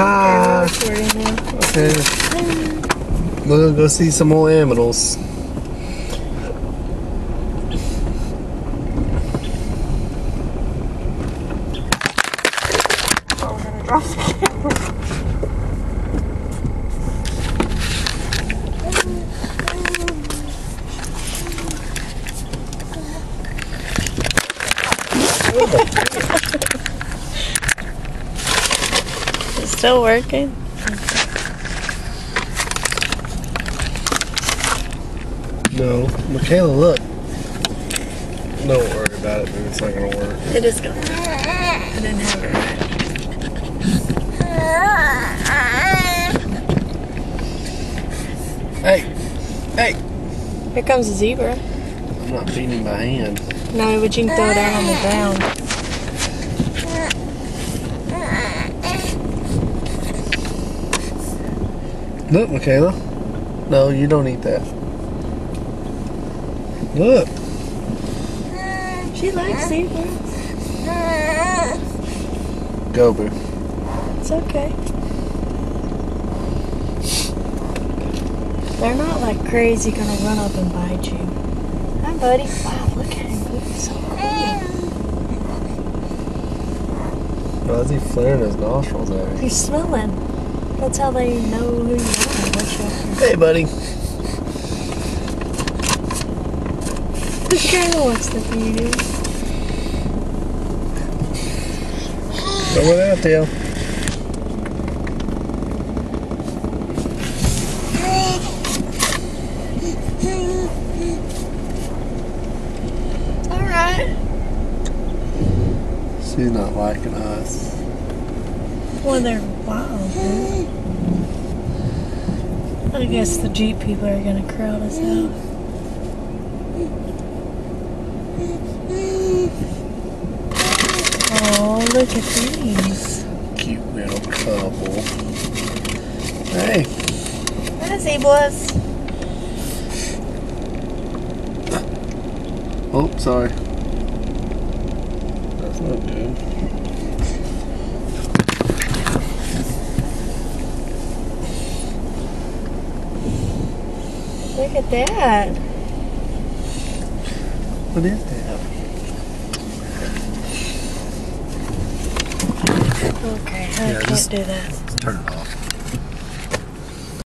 Hi. Okay, we're recording now. Okay. We're gonna go see some more animals. Oh, we're gonna drop the camera. It's still working. No, Michaela, look. Don't worry about it, dude. It's not gonna work. It is gonna work. I didn't have it right. Hey, hey! Here comes a zebra. I'm not feeding him by hand. No, but you can throw it out on the ground. Look, Michaela. No, you don't eat that. Look. She likes zebras. Go, boo. It's okay. They're not like crazy gonna run up and bite you. Hi, buddy. Wow, look at him. He's so cool. Why is he flaring his nostrils at me? He's smelling. That's how they know who you are. What you're Hey, buddy. Michaela wants to feed you. Throw it out there. Alright. She's not liking us. Well, they're wild, dude. I guess the Jeep people are gonna crowd us out. Oh, look at these. Cute little couple. Hey. Hi, zebras. Oh, sorry. That's not good. Look at that. What is that? Okay, I can't do that. Let's turn it off.